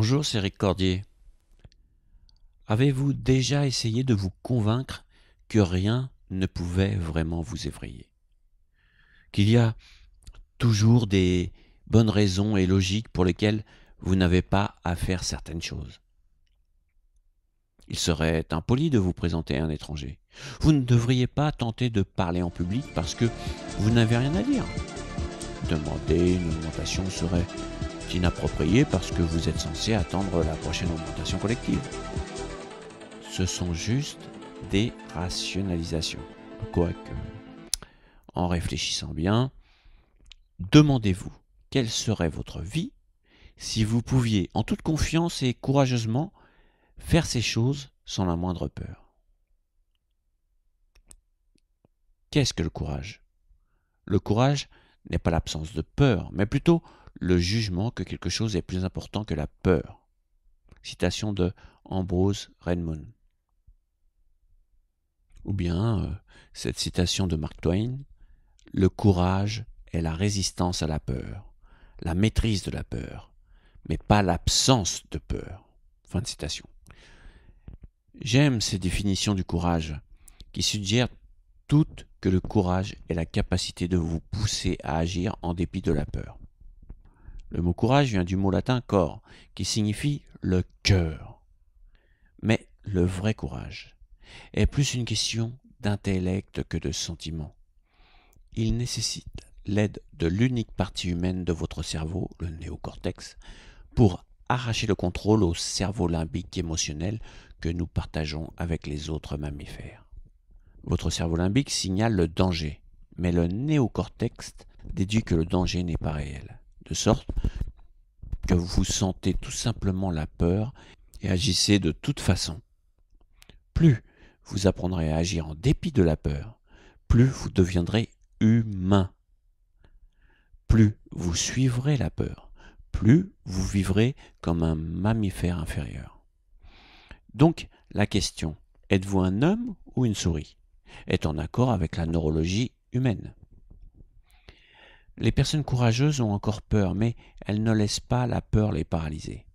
Bonjour, c'est Eric Cordier. Avez-vous déjà essayé de vous convaincre que rien ne pouvait vraiment vous effrayer? Qu'il y a toujours des bonnes raisons et logiques pour lesquelles vous n'avez pas à faire certaines choses? Il serait impoli de vous présenter à un étranger. Vous ne devriez pas tenter de parler en public parce que vous n'avez rien à dire. Demander une augmentation serait inapproprié parce que vous êtes censé attendre la prochaine augmentation collective. Ce sont juste des rationalisations. Quoique, en réfléchissant bien, demandez-vous quelle serait votre vie si vous pouviez, en toute confiance et courageusement, faire ces choses sans la moindre peur. Qu'est-ce que le courage? Le courage n'est pas l'absence de peur, mais plutôt le jugement que quelque chose est plus important que la peur. Citation de Ambrose Redmond. Ou bien cette citation de Mark Twain, « Le courage est la résistance à la peur, la maîtrise de la peur, mais pas l'absence de peur. » Fin de citation. J'aime ces définitions du courage qui suggèrent toutes que le courage est la capacité de vous pousser à agir en dépit de la peur. Le mot courage vient du mot latin cor, qui signifie le cœur. Mais le vrai courage est plus une question d'intellect que de sentiment. Il nécessite l'aide de l'unique partie humaine de votre cerveau, le néocortex, pour arracher le contrôle au cerveau limbique émotionnel que nous partageons avec les autres mammifères. Votre cerveau limbique signale le danger, mais le néocortex déduit que le danger n'est pas réel, de sorte que vous sentez tout simplement la peur et agissez de toute façon. Plus vous apprendrez à agir en dépit de la peur, plus vous deviendrez humain. Plus vous suivrez la peur, plus vous vivrez comme un mammifère inférieur. Donc, la question, êtes-vous un homme ou une souris, est en accord avec la neurologie humaine. Les personnes courageuses ont encore peur, mais elles ne laissent pas la peur les paralyser.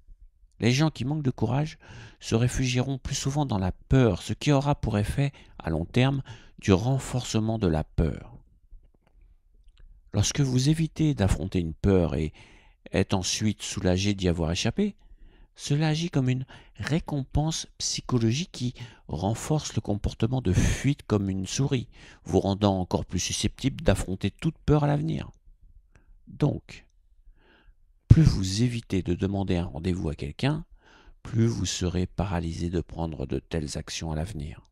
Les gens qui manquent de courage se réfugieront plus souvent dans la peur, ce qui aura pour effet, à long terme, du renforcement de la peur. Lorsque vous évitez d'affronter une peur et êtes ensuite soulagé d'y avoir échappé, cela agit comme une récompense psychologique qui renforce le comportement de fuite comme une souris, vous rendant encore plus susceptible d'affronter toute peur à l'avenir. Donc, plus vous évitez de demander un rendez-vous à quelqu'un, plus vous serez paralysé de prendre de telles actions à l'avenir.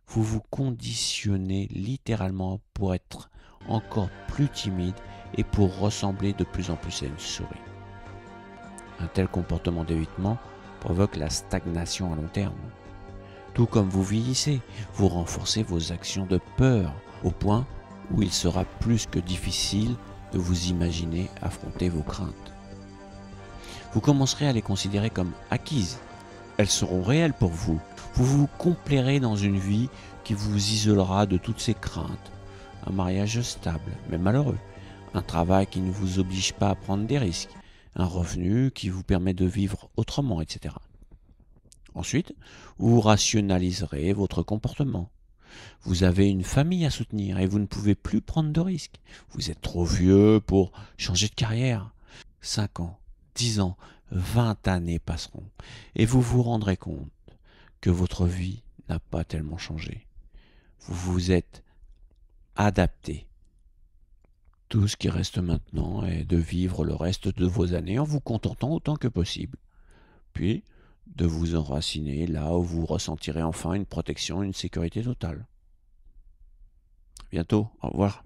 Vous vous conditionnez littéralement pour être encore plus timide et pour ressembler de plus en plus à une souris. Un tel comportement d'évitement provoque la stagnation à long terme. Tout comme vous vieillissez, vous renforcez vos actions de peur au point où il sera plus que difficile de vous imaginer affronter vos craintes. Vous commencerez à les considérer comme acquises. Elles seront réelles pour vous. Vous vous complairez dans une vie qui vous isolera de toutes ces craintes. Un mariage stable, mais malheureux. Un travail qui ne vous oblige pas à prendre des risques. Un revenu qui vous permet de vivre autrement, etc. Ensuite, vous rationaliserez votre comportement. Vous avez une famille à soutenir et vous ne pouvez plus prendre de risques. Vous êtes trop vieux pour changer de carrière. 5 ans, 10 ans, 20 années passeront et vous vous rendrez compte que votre vie n'a pas tellement changé. Vous vous êtes adapté. Tout ce qui reste maintenant est de vivre le reste de vos années en vous contentant autant que possible. Puis, de vous enraciner là où vous ressentirez enfin une protection, une sécurité totale. À bientôt, au revoir.